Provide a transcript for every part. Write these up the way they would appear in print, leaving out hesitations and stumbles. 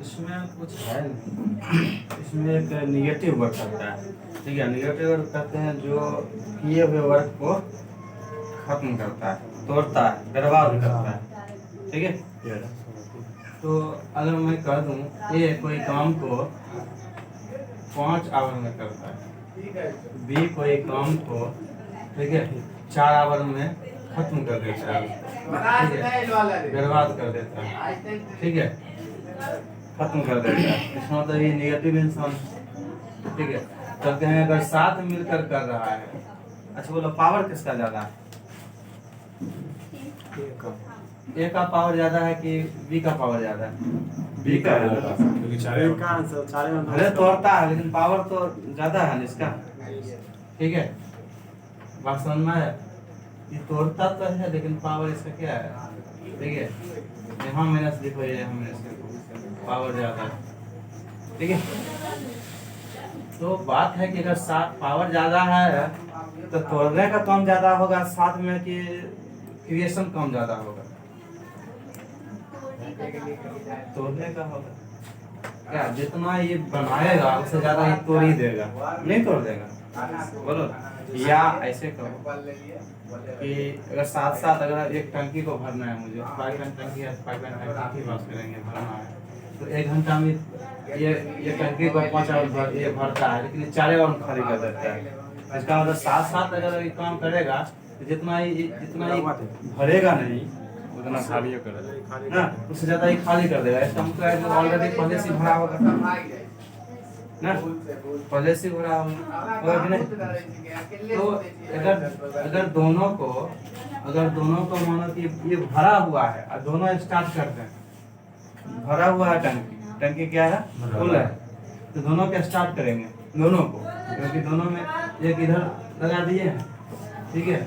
इसमें कुछ है नहीं। इसमें एक निगेटिव वर्क करता है, ठीक है। निगेटिव वर्क करते हैं जो किए हुए वर्क को खत्म करता है, तोड़ता है, बर्बाद करता है, ठीक है। तो अगर मैं कह दूं ए कोई काम को 5 आवर में करता है, बी कोई काम को, ठीक है, 4 आवर में खत्म कर देता है, ठीक है, बर्बाद कर देता है, ठीक है, खत्म कर देता है। इसका मतलब ये निगेटिव इंसान, ठीक है। कहते हैं अगर साथ मिलकर कर रहा है, अच्छा बोलो पावर किसका ज्यादा है? ए का पावर ज्यादा है कि बी का पावर ज्यादा है? बी का ज्यादा है, क्योंकि चारे में भले तोड़ता है लेकिन पावर तो ज्यादा है इसका, ठीक है। बात समझ में आया? ये तोड़ता तो है लेकिन पावर इसका क्या है, ठीक है। यहाँ माइनस लिखो, ये यहाँ माइनस लिखो, पावर ज्यादा है, ठीक है। तो बात है कि अगर साथ पावर ज्यादा है तो तोड़ने का काम ज्यादा होगा, साथ में कि क्रिएशन कम ज्यादा होगा? तोड़ने का होगा क्या? जितना ये बनाएगा उससे ज्यादा ये तोड़ ही देगा, नहीं तोड़ देगा? बोलो। या ऐसे कहो कि अगर साथ साथ अगर एक टंकी को भरना है, मुझे पाइपलाइन टंकी है, पाइपलाइन टंकी की बात करेंगे, भरना है तो 1 घंटा में ये टंकी को 5 आवर ये भरता है, लेकिन 4 आवर में खाली कर देता है। इसका मतलब साथ साथ अगर ये काम करेगा तो जितना ही भरेगा नहीं उतना खाली करेगा ना, उससे ज्यादा ही खाली कर देगा। इसका मतलब है जो ऑलरेडी पहले से भरा होगा ना, पहले से भरा होगा कि नहीं। तो अगर दोनों को मानो कि ये भरा हुआ है और दोनों स्टार्ट करते हैं, भरा हुआ है टंकी क्या है, फुल है, तो दोनों क्या स्टार्ट करेंगे, दोनों को, क्योंकि दोनों में एक इधर लगा दिए हैं, ठीक है,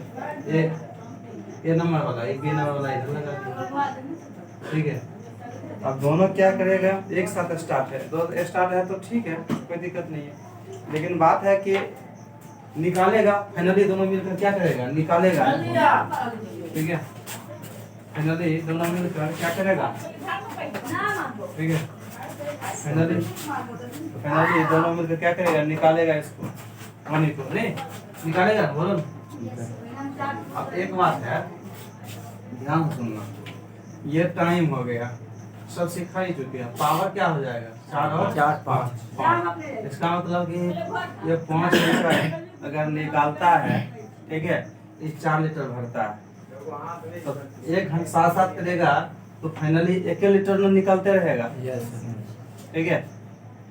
ये नंबर वाला, एक बी नंबर वाला इधर लगा दिए, ठीक है। अब दोनों क्या करेगा, एक साथ स्टार्ट है, दो स्टार्ट है तो ठीक है, कोई दिक्कत नहीं है। लेकिन बात है कि निकालेगा, फाइनली दोनों मिलकर क्या करेगा, निकालेगा, ठीक है। फाइनली दोनों मिलकर क्या करेगा, ठीक है। फाइनली दोनों मिलकर क्या करेगा, निकालेगा इसको, पानी को, नहीं निकालेगा, बोलो। अब एक बात है, ध्यान से सुनना, ये टाइम हो गया, सब सिखा ही चुके हैं। पावर क्या हो जाएगा, 4 और 4 5। इसका मतलब कि ये 5 लीटर अगर निकालता है, ठीक है, इस 4 लीटर भरता है, तो 1 घंटा साथ साथ करेगा तो फाइनली 1 लीटर में निकलते रहेगा, ठीक है।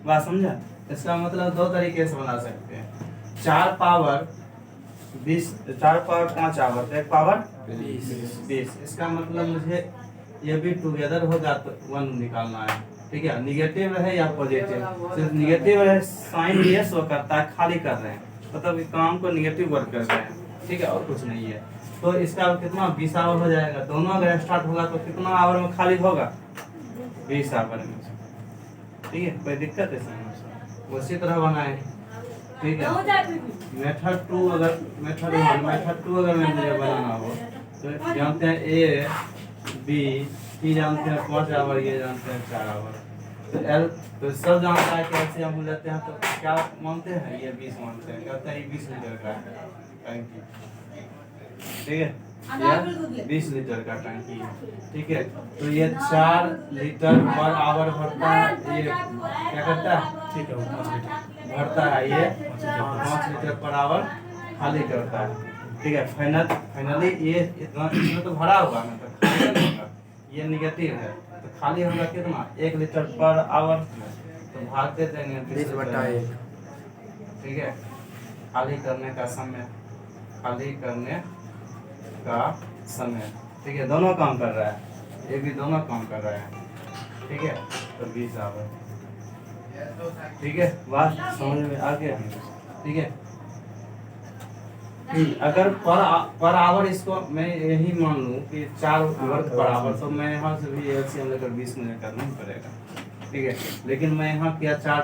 बात समझा? इसका मतलब 2 तरीके से बना सकते हैं। 4 पावर 20, 4 पावर 5 आवर, तो 1 पावर 20। इसका मतलब मुझे ये भी टुगेदर होगा तो 1 निकालना है, ठीक है। निगेटिव रहे या पॉजिटिव, सिर्फ निगेटिव रहे साइन ये शो करता है खाली कर रहे हैं, मतलब काम को निगेटिव वर्क कर रहे हैं, ठीक है, और कुछ नहीं है। तो इसका कितना 20 आवर हो जाएगा। दोनों अगर स्टार्ट होगा तो कितना आवर में खाली होगा, 20 आवर में, ठीक है। कोई दिक्कत है इसमें? उसी तरह बनाए, ठीक है। मेथड 2 अगर मेथड 2 अगर मुझे बनाना हो तो जानते हैं ए बी, सी जानते हैं 5 आवर, ये जानते हैं 4 आवर, तो एल तो सब जानता है। कैसे हम लेते हैं तो क्या मानते हैं, ये 20 मानते हैं, कहते हैं ये 20 लीटर का है टंकी, ठीक है, ये 20 लीटर का टंकी, ठीक है। तो ये 4 लीटर पर आवर भरता है, ये क्या करता है, ठीक है, 5 लीटर भरता है, ये 5 लीटर पर आवर खाली करता है, ठीक है। फाइनली ये इतना, इसमें तो भरा हुआ ना, तो खाली होगा, ये निगेटिव है, तो खाली होगा कितना, 1 लीटर पर आवर, तो भागते देंगे 20/1, ठीक है। खाली करने का समय, खाली करने का समय, ठीक है, दोनों काम कर रहा है, ये भी दोनों काम कर रहा है, ठीक है। तो 20 आवर, ठीक है। बात समझ में आ गया, ठीक है। अगर पर आवर इसको मैं यही मान लूँ कि 4 वर्क पर आवर, तो मैं यहाँ से भी एलसीएम लेकर 20 मिनट करना ही पड़ेगा, ठीक है। लेकिन मैं यहाँ किया 4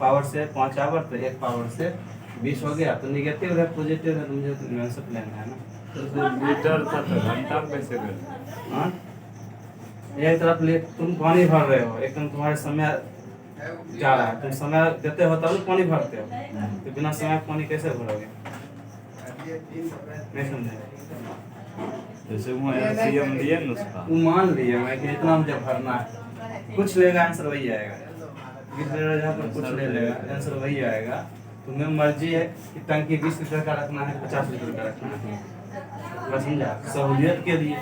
पावर से 5 आवर, तो 1 पावर से 20 हो गया। तो निगेटिव है पॉजिटिव है, तो मुझे तो आंसर लेना है ना। मीटर था तो घंटा कैसे गए? हाँ एक तरफ ले तुम पानी भर रहे हो, एकदम तुम्हारे समय जा रहा है, तुम समय देते हो तब पानी भरते हो, तो बिना समय पानी कैसे भरोगे? नहीं समझे? जैसे वो सीएम दिए नुस्खा, वो मान लिए मैं कि इतना मुझे भरना है, कुछ लेगा आंसर वही आएगा, जहाँ पर कुछ ले लेगा आंसर वही आएगा। तुम्हें मर्जी है कि टंकी 20 लीटर का रखना है 50 लीटर का रखना है, बस समझा, सहूलियत के लिए।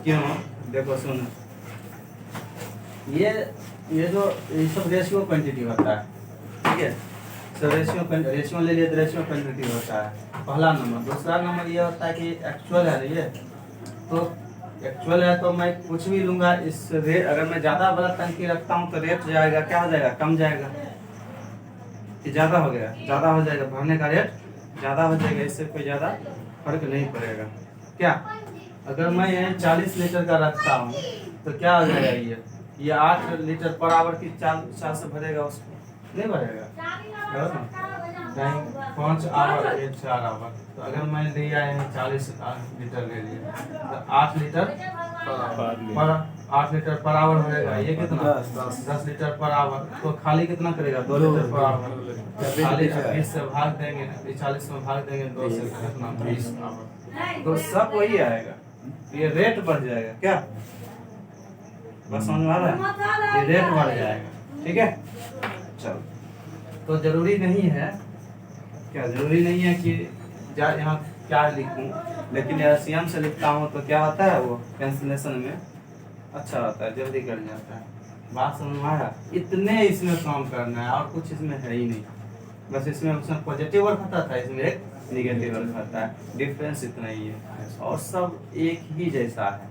क्यों? देखो सुनो, ये जो ये सब रेशियो क्वांटिटी होता है, ठीक है, सब रेशियो ले लिए तो रेशियो क्वांटिटी होता है, पहला नंबर। दूसरा नंबर ये होता है कि एक्चुअल है, ये तो एक्चुअल है तो मैं कुछ भी लूंगा इस रेट, अगर मैं ज्यादा बड़ा टंकी रखता हूँ तो रेट जाएगा, क्या हो जाएगा, कम जाएगा कि ज्यादा हो गया, ज्यादा हो जाएगा, भरने का रेट ज्यादा हो जाएगा, इससे कोई ज्यादा फर्क नहीं पड़ेगा। क्या अगर मैं 40 लीटर का रखता हूँ तो क्या हो जाएगा, ये 8 लीटर पर आवर की चाल से भरेगा, उसको नहीं भरेगा, 5 आवर 4 आवर। तो अगर मैं लिया है 40 लीटर ले लिया तो 8 लीटर पर आवर होगा, ये कितना 10 लीटर पर आवर, तो खाली कितना करेगा 2 लीटर पर आवर, खाली 20 से भाग देंगे, 40 में भाग देंगे 2 से कितना 20 आवर, तो सब वही आएगा, ये रेट बढ़ जाएगा। क्या बस समझ में आ रहा है? ये रेट बढ़ जाएगा, ठीक है। चलो, तो जरूरी नहीं है, क्या जरूरी नहीं है कि यहाँ क्या लिखूं, लेकिन एलसीएम से लिखता हूँ तो क्या होता है, वो कैंसिलेशन में अच्छा होता है, जल्दी कट जाता है। बात समझ में आया? इतने इसमें काम करना है और कुछ इसमें है ही नहीं, बस इसमें पॉजिटिव वर्क होता था, इसमें एक निगेटिव वर्क होता है, डिफरेंस इतना ही है और सब एक ही जैसा है,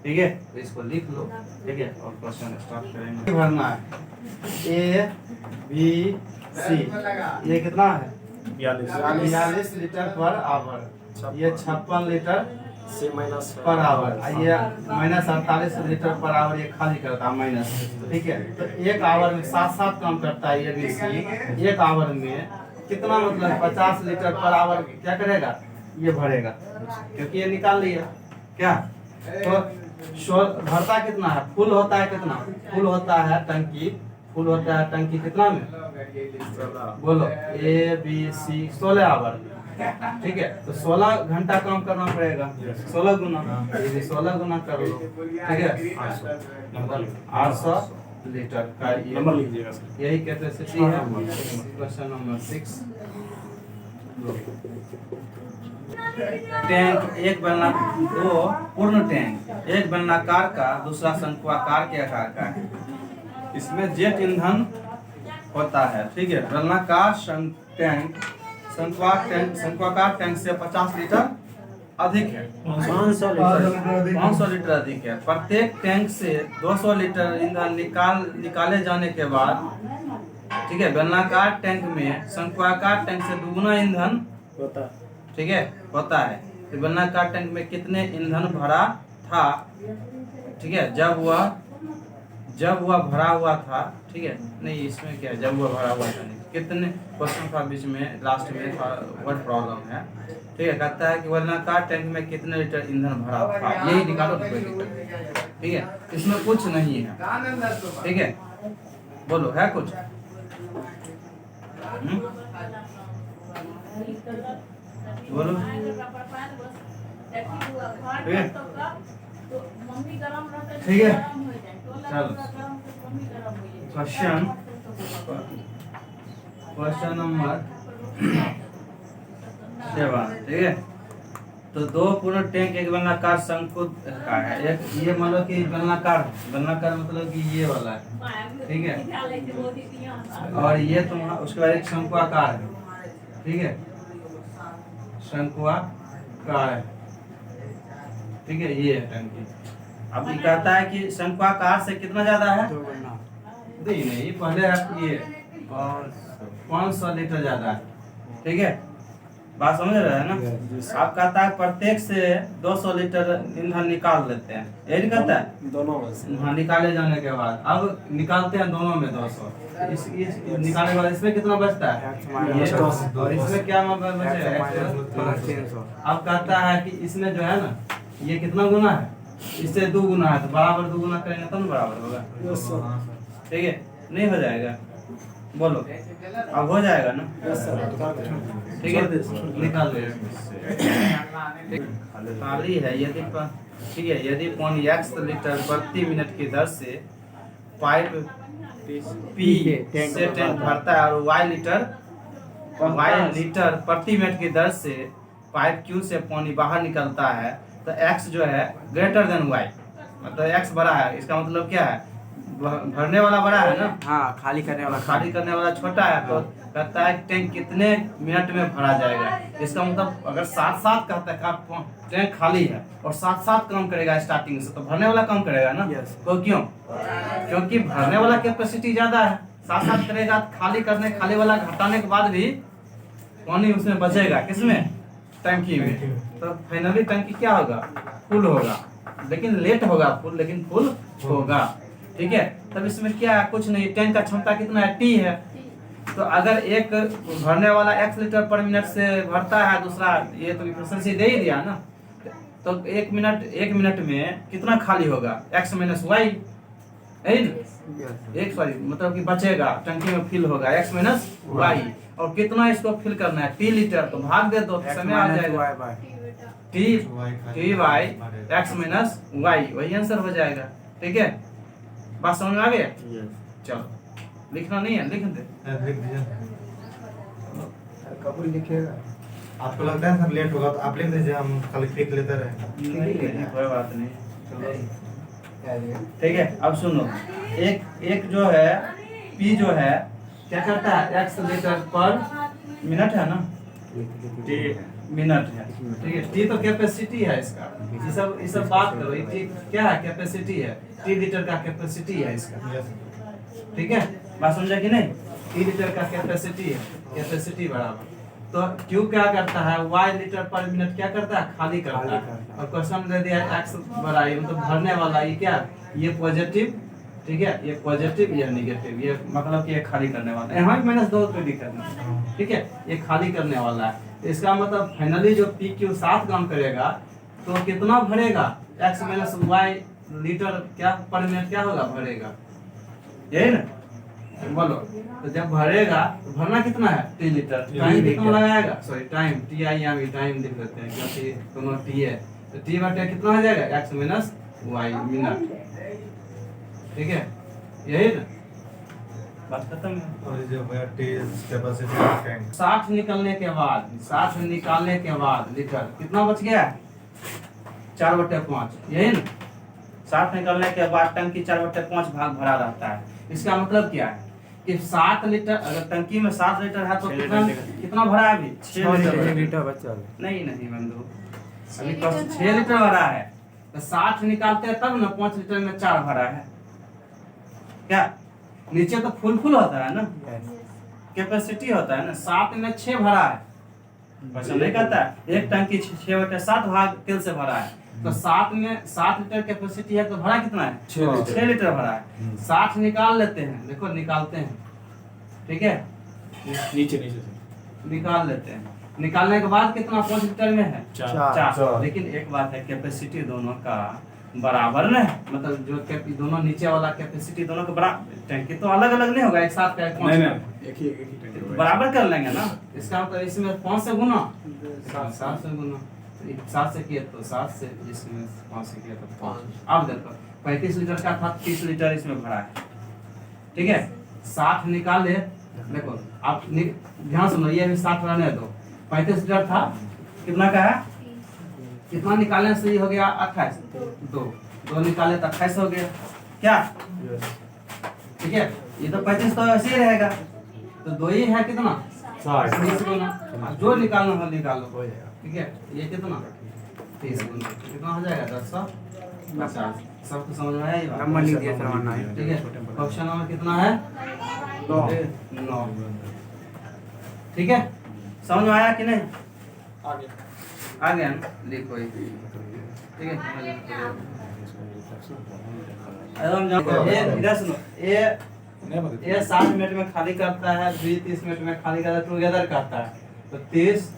ठीक है। तो इसको लिख लो, ठीक है, और क्वेश्चन स्टार्ट करेंगे। भरना है ए बी सी, ये कितना है 42 लीटर पर आवर, ये 56 लीटर पर आवर, ये -48 लीटर पर आवर, ये खाली करता है माइनस, ठीक है। तो एक आवर में 7 काम करता है ये बी सी, एक आवर में कितना, मतलब 50 लीटर पर आवर क्या करेगा, ये भरेगा, क्योंकि ये निकाल लिया। क्या तो भरता कितना है, फुल होता है कितना, फुल होता है टंकी, फुल होता है टंकी कितना में, बोलो ए बी सी 16 आवर, ठीक है। तो 16 घंटा काम करना पड़ेगा, 16 गुना, ये 16 गुना कर लो, ठीक है, 800 लीटर का नंबर लिख दीजिएगा, यही कैपेसिटी है। क्वेश्चन नंबर 6, टैंक एक दो पूर्ण टैंक, एक बेलनाकार का दूसरा शंक्वाकार के आकार का है, इसमें जेट ईंधन होता है, ठीक है। बेलनाकार टैंक शंक्वाकार टैंक से 50 लीटर अधिक है, 500 लीटर अधिक है। प्रत्येक टैंक से 200 लीटर ईंधन निकाले जाने के बाद, ठीक है, बेलनाकार टैंक में शंक्वाकार टैंक से दुगुना ईंधन होता है, ठीक है, होता है। तो बेलनाकार टैंक में कितने ईंधन भरा था, ठीक है, जब वह भरा हुआ था, ठीक है, नहीं इसमें क्या है, जब वह भरा हुआ था, नहीं कितने, क्वेश्चन का बीच में लास्ट में वर्ड प्रॉब्लम है, ठीक है। कहता है कि बेलनाकार टैंक में कितने लीटर ईंधन भरा था, यही निकालो, ठीक है, इसमें कुछ नहीं है, ठीक है, बोलो है कुछ, बोलो, ठीक है। चलो क्वेश्चन नंबर 7, ठीक है। तो दो पूर्ण टैंक एक बेलनाकार शंकु का है, एक ये मान लो कि बेलनाकार मतलब कि ये वाला है, ठीक है, और ये तुम्हारा उसके बाद एक शंक्वाकार है, ठीक है, शंक्वाकार है, ठीक है, ये है टंकी। अब ये कहता है कि शंक्वाकार से कितना ज्यादा है, नहीं पहले ये 500 लीटर ज्यादा है, ठीक है, बात समझ रहे हैं ना। आप कहता है प्रत्येक से 200 लीटर ईंधन निकाल लेते हैं, यही कहता है, दोनों में, हाँ, निकाले जाने के बाद अब निकालते हैं दोनों में 200, इस निकालने के बाद इसमें कितना बचता है, और इसमें क्या बचेगा 300। अब कहता है कि इसमें जो है ना, ये कितना गुना है इससे 2 गुना है तो बराबर 2 गुना करेंगे तब ना बराबर होगा। ठीक है, नहीं हो जाएगा, बोलो अब हो जाएगा ना। ठीक है, निकाल लो। खाली है यदि ठीक है, यदि पानी x लीटर प्रति मिनट की दर से पाइप P से टैंक भरता है और y लीटर प्रति मिनट की दर से पाइप Q से पानी बाहर निकलता है, तो x जो है ग्रेटर देन y, मतलब x बड़ा है, इसका मतलब क्या है, भरने वाला बड़ा है ना। हाँ, खाली करने वाला छोटा है। तो कहता है टैंक कितने मिनट में भरा जाएगा, इसका मतलब अगर साथ साथ कहता है टैंक खाली है और साथ साथ काम करेगा स्टार्टिंग से, तो भरने वाला कम करेगा ना। तो क्यों, क्योंकि भरने वाला कैपेसिटी ज्यादा है, साथ साथ करेगा, खाली वाला घटाने के बाद भी पानी उसमें बचेगा, किसमें, टंकी में। तो फाइनली टंकी क्या होगा, फुल होगा, लेकिन लेट होगा फुल, लेकिन फुल होगा। ठीक है, तब इसमें क्या है, कुछ नहीं, टैंक का क्षमता कितना है, T है। तो अगर एक भरने वाला x लीटर पर मिनट से भरता है, दूसरा ये तो एफिशिएंसी दे ही दिया ना, तो एक मिनट में कितना खाली होगा, x माइनस y, एक सॉरी मतलब कि बचेगा, टंकी में फिल होगा x माइनस y, और कितना इसको फिल करना है, T लीटर, तो भाग दे दो, समय आ जाएगा, T y x minus y, वही आंसर हो जाएगा। ठीक है, बात समझ में आ गया। चलो, लिखना नहीं है, लिख दे, लिख दीजिए। कब लिखेगा? आपको लगता है सर लेट होगा तो आप लिख दीजिए, हम खाली क्लिक लेते रहेंगे। नहीं, कोई बात नहीं, ठीक है। अब सुनो, एक जो है P जो है क्या करता है, x लीटर पर मिनट है ना, मिनट है। ठीक है, T तो कैपेसिटी है इसका, ये सब बात करो, ये क्या है, कैपेसिटी है, T लीटर का कैपेसिटी है इसका। ठीक है, बात समझा कि नहीं, T लीटर का कैपेसिटी है, कैपेसिटी बराबर, तो Q क्या करता है, y लीटर पर मिनट क्या करता है, खाली करता है। और क्वेश्चन दे दिया x बड़ा, ये मतलब भरने वाला, ये क्या, ये पॉजिटिव, ठीक है, ये पॉजिटिव, ये नेगेटिव, ये मतलब कि ये खाली करने वाला है, यहाँ -2 पे भी करना। ठीक है, ये खाली करने वाला है, इसका मतलब फाइनली जो PQ 7 काम करेगा तो कितना भरेगा, x माइनस y लीटर क्या पर मिनट क्या होगा, भरेगा, यही ना, बोलो। तो जब भरेगा तो भरना कितना है, T लीटर, टाइम कितना लगाएगा, सॉरी टाइम, टाइम लिख देते हैं क्योंकि दोनों T है, तो T बटे कितना हो जाएगा, x माइनस y मिनट। ठीक है, यही ना, बात खत्म है। और जो है टेस्ट कैपेसिटी ऑफ टैंक 60 निकालने के बाद लीटर कितना बच गया, 4/5, यही ना, 60 निकालने के बाद टंकी 4/5 भाग भरा रहता है। इसका मतलब क्या है कि 7 लीटर, अगर टंकी में 7 लीटर है तो कितना भरा है अभी, 6 लीटर बचा नहीं बंधु, अभी तो 6 लीटर भरा है, तो 60 निकालते हैं तब ना 5 लीटर में 4 भरा है, क्या नीचे तो फुल होता है ना, कैपेसिटी होता है ना, 7 में 6 भरा है, वैसा नहीं कहता है, एक टंकी 6/7 भाग तेल से भरा है, तो 7 में 7 लीटर कैपेसिटी है, तो भरा कितना है, 6 लीटर भरा है। 60 निकाल लेते हैं, देखो निकालते हैं, ठीक है, नीचे से निकाल लेते हैं, निकालने के बाद कितना 5 लीटर में है, 4। लेकिन एक बात है, कैपेसिटी दोनों का बराबर ना है, मतलब जो दोनों नीचे वाला कैपेसिटी दोनों का बराबर, टैंकी तो अलग अलग नहीं होगा, एक साथ का एक ही बराबर कर लेंगे ना, इसका मतलब इसमें 5 से गुना, 7 से गुना, 7 से किया तो 7 से, इसमें 5 से किया तो 5। अब देखो 35 लीटर का था, 30 लीटर इसमें भरा है, ठीक है, 60 निकाले, देखो आप ध्यान सुनो, ये भी 60 रहने दो, 35 लीटर था, कितना का है, कितना निकालने से ये हो गया 28, 2 निकाले तो 28 हो गया, क्या, ठीक है, ये तो 35 तो ऐसे ही रहेगा, तो 2 ही है, कितना 60, जो निकालना हो निकालो, ठीक है, ये कितना 30 कितना हो जाएगा, 1050, सबको समझ में आया, नंबर लिख दिया करवाना है, ठीक है। ऑप्शन नंबर कितना है, 9, ठीक है, समझ में आया कि नहीं, आ गया ना, लिखो, ठीक है, इधर सुनो, ये 60 मिनट में खाली करता है, 30 मिनट में खाली करता है, टुगेदर करता है, तो 30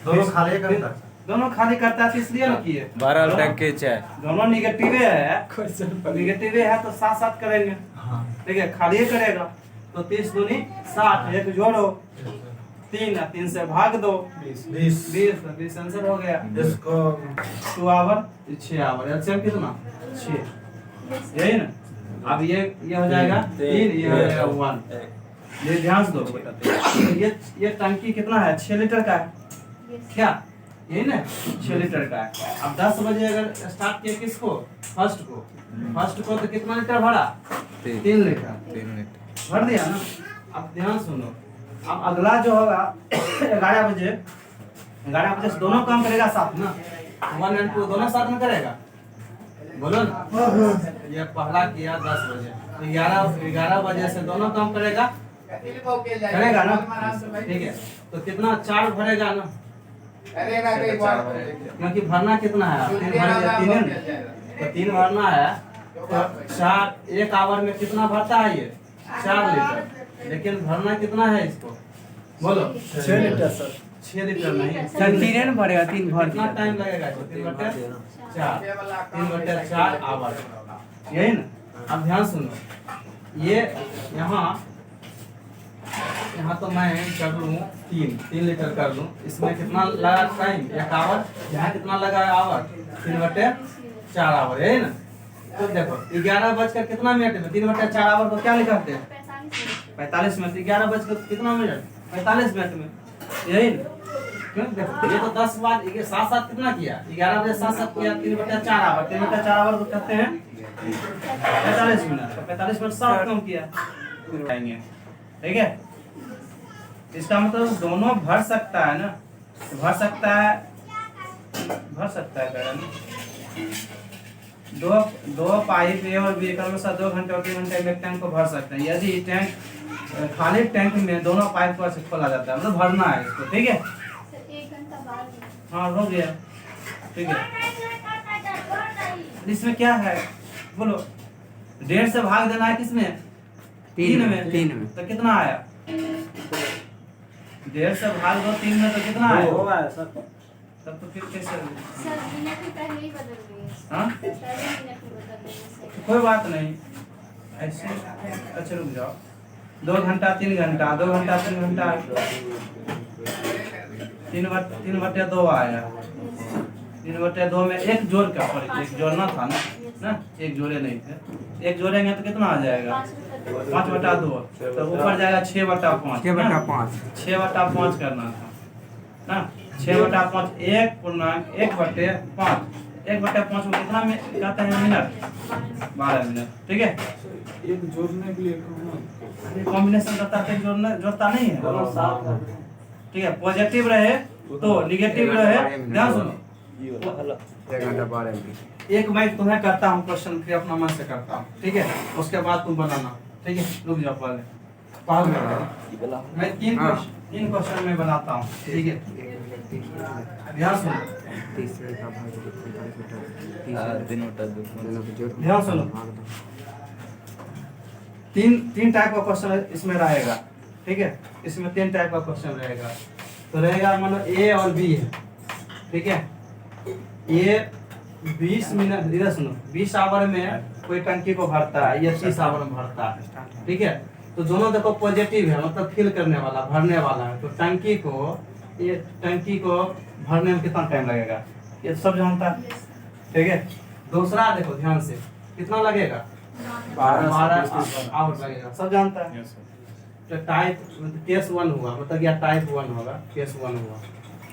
दोनों खाली करता है, दोनों खाली करता है तो इसलिए ना किए। भरल टंकी चाय दोनों निगेटिव है, निगेटिव है तो साथ साथ करेंगे। हाँ ठीक है, खाली करेगा तो 30 दूनी 60, एक जोड़ो 3 और 3 से भाग दो 20 20 आंसर हो गया। इसको 2 आवर 6 आवर, एलसीएम कितना 6, यही ना। अब ये हो जाएगा 3, ये हो जाएगा 1। ये ध्यान से दो बेटा, ये टंकी कितना है 6 लीटर का है क्या, यही ना 6 लीटर का है। अब 10 बजे अगर स्टार्ट किया किसको, फर्स्ट को तो कितना लीटर भरा 3 लीटर भर दिया ना। अब ध्यान सुनो, अब अगला जो होगा 11 बजे से दोनों काम करेगा साथ ना, 1 और 2 दोनों साथ में करेगा, बोलो ना। ये पहला किया 10 बजे, तो 11 बजे से दोनों काम करेगा ना, ठीक है। तो कितना 4 भरेगा ना, क्योंकि भरना कितना है 3 तो 3 भरना है तो 4, 1 आवर में कितना भरता है ये 4 लीटर, लेकिन भरना कितना है इसको बोलो 6 लीटर सर। 6 लीटर नहीं, सर 3 न भरेगा, 3 भर कितना टाइम लगेगा इसको 3/4 आवर, यही ना। अब ध्यान सुनो, ये यहाँ तो मैं कर लूँ 3 लीटर कर लूँ, इसमें कितना लगा टाइम 1 आवर, यहाँ कितना लगा आवर 3/4 आवर, यही ना। तो देखो 11 कितना मिनट में 3/4 आवर को क्या लिखते हैं 45 मिनट, 11 कितना मिनट 45 मिनट में, यही ना। क्यों देखो ये तो 10 बार ये साथ कितना किया 11 बजे साथ किया 3/4 आवर, 3/4 आवर को कहते हैं 45 मिनट, तो 45 मिनट साथ कम किया आएंगे, ठीक है। इसका मतलब दोनों भर सकता है ना, भर सकता है दो पाइप ए और बी क्रमशः 2 घंटे और 3 घंटे में टैंक को भर सकते हैं। यदि टैंक खाली टैंक में दोनों पाइप पर से खोला जाता है, मतलब भरना है इसको, ठीक है। हाँ हो गया, ठीक है। इसमें क्या है बोलो, 1.5 से भाग देना है किसमें 3 में, तो कितना आया 1.5 से भाग दो 3 में, तो कितना आया होगा सर। तब तो फिर कैसे सर मिनट ही पहले ही बदल गए, हाँ पहले मिनट ही बदल गए। कोई बात नहीं ऐसे। अच्छा रुक जाओ, 2 घंटा 3 घंटा 2 घंटा 3 घंटा 3/2 आया, 3/2 में एक जोड़ का फर्क, एक जोड़ना था ना, एक जोड़े नहीं थे, एक जोड़ेंगे तो कितना आ जाएगा 5/2, तो ऊपर जाएगा 6/5, 6/5 करना था ना, 6/5 1/5 1/5 में कितना में कहते हैं मिनट 12 मिनट, ठीक है। एक जोड़ने के लिए कॉम्बिनेशन करता है, जोड़ता नहीं है, ठीक है। पॉजिटिव रहे तो निगेटिव रहे, ध्यान सुनो। 1 घंटा 12 मिनट। एक मैं तुम्हें करता हूँ क्वेश्चन, फिर अपना मन से करता हूँ, ठीक है। उसके बाद तुम बनाना, ठीक है। रुक जाओ पहले मैं 3 क्वेश्चन में बनाता हूँ, ठीक है। ध्यान सुनो, ध्यान सुनो। 3 टाइप का क्वेश्चन इसमें रहेगा, ठीक है। इसमें 3 टाइप का क्वेश्चन रहेगा, तो रहेगा मान लो ए और बी है, ठीक है। ये 20 मिनट, इधर सुनो, 20 आवर में कोई टंकी को भरता है, ये 30 आवर में भरता है, ठीक है। तो दोनों देखो पॉजिटिव है, मतलब फिल करने वाला, भरने वाला है। तो टंकी को भरने में कितना टाइम लगेगा ये सब जानता है, ठीक है। दूसरा देखो ध्यान से, कितना लगेगा 12 आवर लगेगा, सब जानता है। तो टाइप केस 1 हुआ, मतलब यह टाइप 1 होगा, केस 1 हुआ,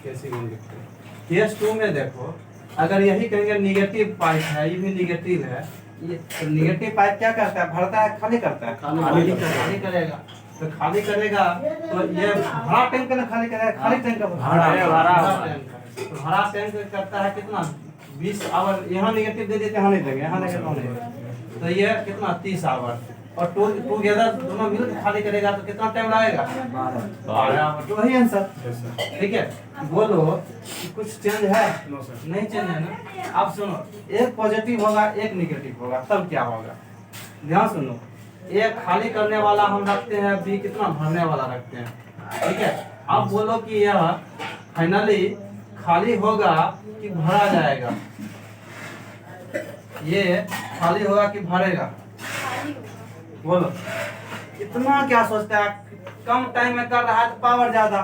केस 1 लिखते हैं। केस 2 में देखो, अगर यही कहेंगे निगेटिव पाइप है, ये भी निगेटिव है, ये तो निगेटिव पाइप क्या करता है, भरता है खाली करता है, खाली करेगा। तो खाली करेगा तो ये भरा टैंक का खाली करेगा, खाली टैंक का भरा टैंक करता है कितना 20 आवर। यहाँ निगेटिव दे देते, यहाँ नहीं देंगे, यहाँ नहीं, तो ये कितना 30 आवर, और टूगेदर दोनों मिलकर खाली करेगा तो कितना टाइम लगेगा 12 आवर। तो वही आंसर, ठीक है। बोलो कुछ चेंज है, नहीं चेंज है ना। अब सुनो, एक पॉजिटिव होगा एक निगेटिव होगा, तब क्या होगा, ध्यान सुनो। एक खाली करने वाला हम रखते हैं, बी कितना भरने वाला रखते हैं, ठीक है। अब बोलो कि यह फाइनली खाली होगा कि भरा जाएगा? ये खाली होगा कि भरेगा? खाली होगा। बोलो, इतना क्या सोचता है? कम टाइम में कर रहा है तो पावर ज्यादा,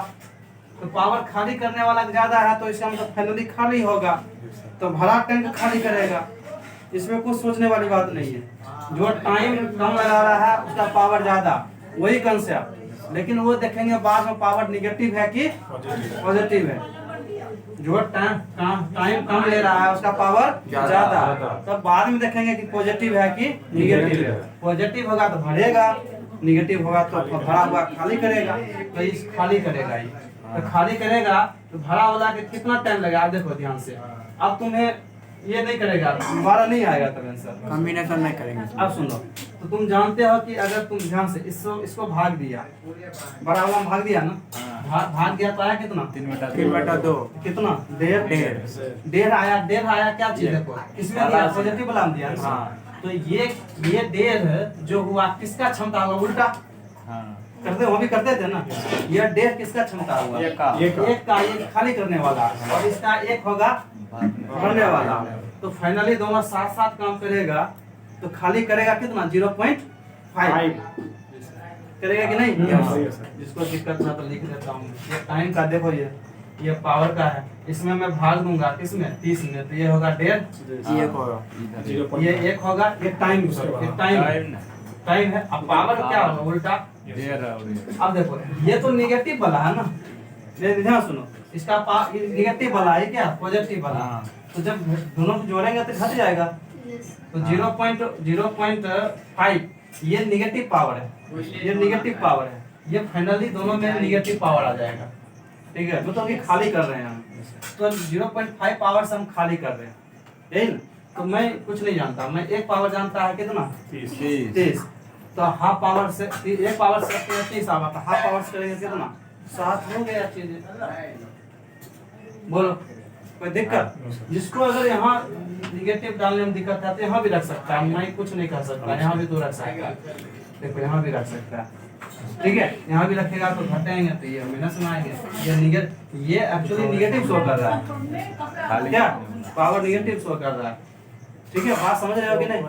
तो पावर खाली करने वाला ज्यादा है तो इसका मतलब फाइनली खाली होगा, तो भरा टैंक खाली करेगा। इसमें कुछ सोचने वाली बात नहीं है। जो टाइम कम लगा रहा है उसका पावर ज्यादा, वही कंसेप्ट। लेकिन वो देखेंगे बाद में पावर निगेटिव है कि पॉजिटिव है। जो टाइम कम ले रहा है उसका पावर ज्यादा, तब बाद में देखेंगे कि पॉजिटिव है कि निगेटिव है। पॉजिटिव होगा तो भरेगा, निगेटिव होगा तो भरा हुआ खाली करेगा। तो इस खाली करेगा ये, तो खाली करेगा तो भरा वाला के कितना टाइम लगेगा? आप देखो ध्यान से। अब तुम्हें ये नहीं करेगा, दोबारा नहीं आएगा तब आंसर, कॉम्बिनेशन नहीं करेंगे। अब सुनो, तो तुम जानते हो कि अगर तुम ध्यान से इसको भाग दिया, बड़ा वाला में भाग दिया ना, भाग दिया तो आया कितना? 3/2 कितना? 1.5 आया। 1.5 आया, क्या चीज है? किसमें दिया? पॉजिटिव वाला में दिया ना। तो ये 1.5 जो हुआ किसका क्षमता हुआ? उल्टा करते, वो भी करते थे ना। ये 1.5 किसका क्षमता हुआ? एक का, ये खाली करने वाला, और इसका 1 होगा भरने वाला। तो फाइनली दोनों साथ साथ काम करेगा, तो खाली करेगा कितना? 0.5 करेगा कि नहीं? जिसको दिक्कत ना तो लिख देता हूँ। ये टाइम का देखो, ये पावर का है, इसमें मैं भाग दूंगा किसमें? 30 में, तो ये होगा 1.5, ये 1 होगा, ये टाइम टाइम है। अब पावर क्या होगा? उल्टा। अब देखो, ये तो निगेटिव वाला है ना, ध्यान सुनो, इसका निगेटिव वाला है क्या? पॉजिटिव वाला। तो जब दोनों को जोड़ेंगे तो घट जाएगा, तो 0.05 ये निगेटिव पावर है, ये निगेटिव पावर है। ये फाइनली दोनों में निगेटिव पावर आ जाएगा, ठीक है? मतलब ये खाली कर रहे हैं हम, तो 0.5 पावर से हम खाली कर रहे हैं, यही ना? तो मैं कुछ नहीं जानता, मैं एक पावर जानता है कितना? 30। तो हाफ पावर से, एक पावर से 30 आवा, तो हाफ पावर से करेंगे कितना? 7 हो गया चीज। बोलो, कोई दिक्कत? जिसको अगर यहाँ निगेटिव डालने में दिक्कत है तो यहाँ भी रख सकता है, मैं कुछ नहीं कर सकता। यहाँ भी तो रख सकता है, देखो यहाँ भी रख सकता है, ठीक है? यहाँ भी रखेगा तो घटेंगे, तो ये माइनस में आएंगे। ये एक्चुअली निगेटिव शो कर रहा है, क्या? पावर निगेटिव शो कर रहा है, ठीक है? बात समझ रहे हो कि नहीं?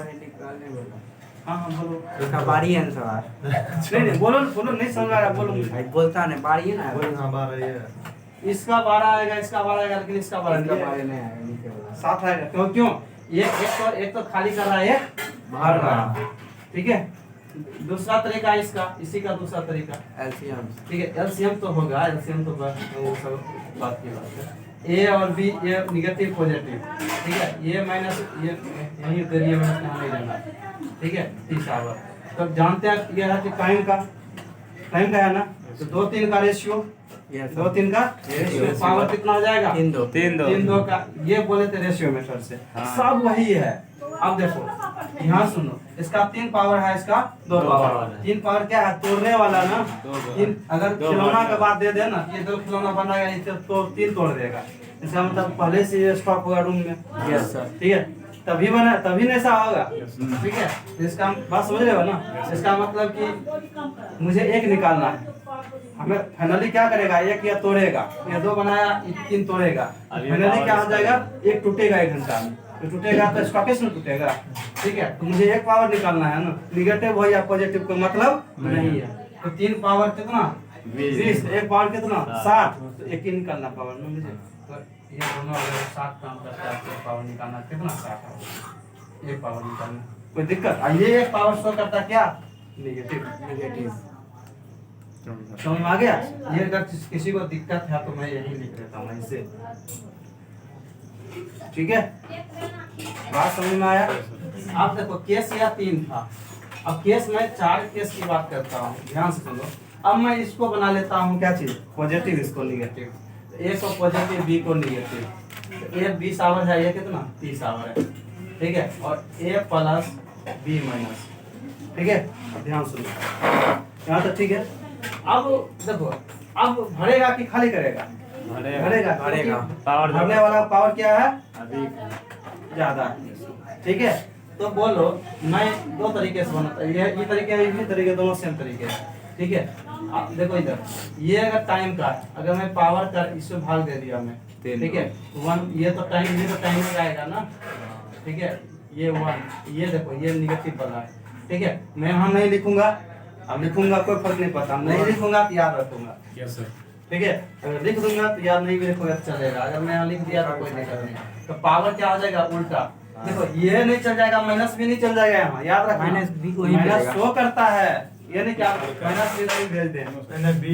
हाँ बोलो, इसका बारी है आंसर। नहीं बोलो नहीं समझ आ रहा, बोलो। बोलता नहीं, बारी है ना। हाँ 12 ये इसका 12 आएगा, इसका 12 आएगा, लेकिन इसका 12 नहीं आएगा, नहीं आएगा, नीचे वाला 7 आएगा। क्यों? ये एक तो खाली कर रहा है, एक भर रहा है, ठीक है? दूसरा तरीका है इसका, इसी का दूसरा तरीका एलसीएम, ठीक है? एलसीएम तो होगा, एलसीएम तो वो सब बात की बात है। ए और बी, ये निगेटिव पॉजिटिव, ठीक है? ये माइनस, ये यही इधर, ये माइनस यहाँ नहीं रहना, ठीक है? 30 आवर। तो जानते हैं ये है कि टाइम का है ना, तो 2-3 का रेशियो, 2-3 का रेशियो, पावर कितना हो जाएगा? 3-2 का। ये बोले थे रेशियो मेथड से, सब वही है। अब देखो यहाँ सुनो, इसका 3 पावर है, इसका 2 पावर। 3 पावर क्या है? तोड़ने वाला ना। अगर खिलौना के बाद दे दे ना, ये 2 खिलौना बनाएगा तो 3 तोड़ देगा। इसका मतलब पहले से ये स्टॉक होगा रूम में, यस सर, ठीक है? तभी नहीं ऐसा होगा, ठीक है? इसका बात समझ रहे हो ना? इसका मतलब कि मुझे 1 निकालना है, हमें फाइनली क्या करेगा? 1 या तोड़ेगा, या 2 बनाया, 3 तोड़ेगा, फाइनली क्या हो जाएगा? 1 टूटेगा 1 घंटा में, तो टूटेगा तो स्टॉकेज में टूटेगा, ठीक है? तो मुझे 1 पावर निकालना है ना, निगेटिव हो या पॉजिटिव का मतलब नहीं है। तो 3 पावर कितना? 20, 1 पावर कितना? 60, तो 1 ही निकालना पावर में मुझे। तो ये दोनों अगर 60 काम करता है तो पावर निकालना कितना? 60 1 पावर निकालना, कोई दिक्कत? ये 1 पावर शो करता क्या? निगेटिव। समझ में आ गया? ये अगर किसी को दिक्कत है तो मैं यही लिख देता हूँ ऐसे, ठीक है? बात समझ में आया? अब देखो केस या 3 था, अब केस मैं 4 केस की बात करता हूँ, ध्यान से सुनो। अब मैं इसको बना लेता हूँ क्या चीज? पॉजिटिव, इसको निगेटिव। ए को पॉजिटिव, बी को निगेटिव। ए 20 आवर है, ये कितना? 30 आवर है, ठीक है? और ए प्लस बी माइनस, ठीक है? अब ध्यान सुनो, यहाँ तो ठीक है। अब देखो, अब भरेगा कि खाली करेगा? भरेगा। पावर भरने वाला पावर क्या है? ज्यादा, ठीक है? तो बोलो, मैं 2 तरीके से बनाता, ये तरीके दोनों सेम तरीके है, ठीक है? अब देखो इधर, ये अगर टाइम का, अगर मैं पावर का इसमें भाग दे दिया मैं, तीन ठीक है 1 ये तो टाइम में आएगा ना, ठीक है ये 1 ये देखो ये निगेटिव वाला है, ठीक है मैं यहाँ नहीं लिखूंगा, अब लिखूंगा कोई फर्क नहीं पड़ता, नहीं लिखूंगा तो याद रखूंगा, यस सर। ठीक है अगर लिख दूंगा तो याद नहीं भी रखूंगा तो चलेगा, अगर मैं यहाँ लिख दिया तो कोई दिक्कत नहीं। तो पावर क्या हो जाएगा उल्टा, देखो ये नहीं चल जाएगा, माइनस भी नहीं चल जाएगा, यहाँ याद रखना माइनस भी वही माइनस मिलेगा। शो करता है, ये नहीं क्या माइनस भी नहीं भेज दें, मैंने बी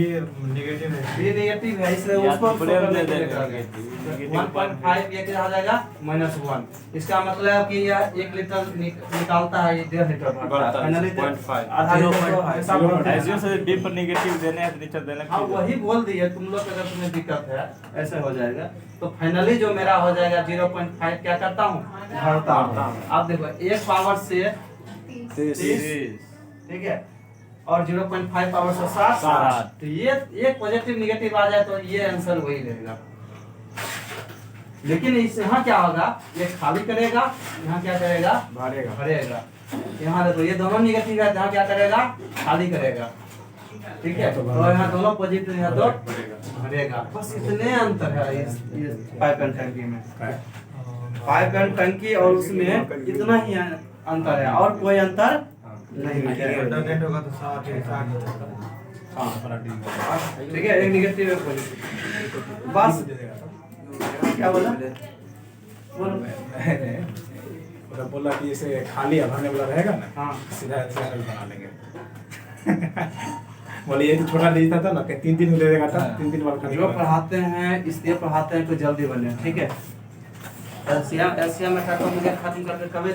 नेगेटिव है। ये नेगेटिव है इसलिए या उसको तो शो प्रेम करने दे के लिए देंगे। कहा गया। नेगेटिव 1.5 ये क्या आ जाएगा -1, इसका मतलब कि यह 1 लीटर निकालता है, ये 1.5 लीटर भरता बढ़ता है, है, फाइनली 0.5 आधा लीटर तो हमेशा भरता है ऐसे ना। से डी पर नेगेटिव देने हैं नीचे देने हाँ वही बोल दिए तुम लोग, अगर तुम्हें दिक्कत है ऐसे हो जाएगा, तो फाइनली जो मेरा हो जाएगा 0.5 क्या करता हूँ भरता हूँ। आप देखो एक पावर से 30 ठीक है और 0.5 पावर से 7, तो ये एक पॉजिटिव निगेटिव आ जाए तो ये आंसर वही रहेगा। लेकिन इस यहाँ क्या होगा, ये खाली करेगा, यहाँ क्या करेगा भरेगा। भरेगा, यहाँ देखो ये दोनों निगेटिव है, यहाँ क्या करेगा खाली करेगा, ठीक है तो यहाँ दोनों पॉजिटिव है तो भरेगा, बस इतने अंतर है इस पाइप एंड टंकी में, पाइप एंड टंकी और उसमें इतना ही अंतर है और कोई अंतर नहीं है। अल्टरनेट होगा तो 60 ठीक है एक निगेटिव एक पॉजिटिव, बस क्या बोला बोलो। उधर बोला कि इसे खाली भरने वाला रहेगा ना, हाँ सीधा आंसर बना लेंगे। बोले ये तो छोटा दिखता था ना कि 3 में दे देगा था, 3 बार खाली जो पढ़ाते हैं इसलिए पढ़ाते हैं तो जल्दी बने, ठीक है एशिया में मुझे खत्म करके कभी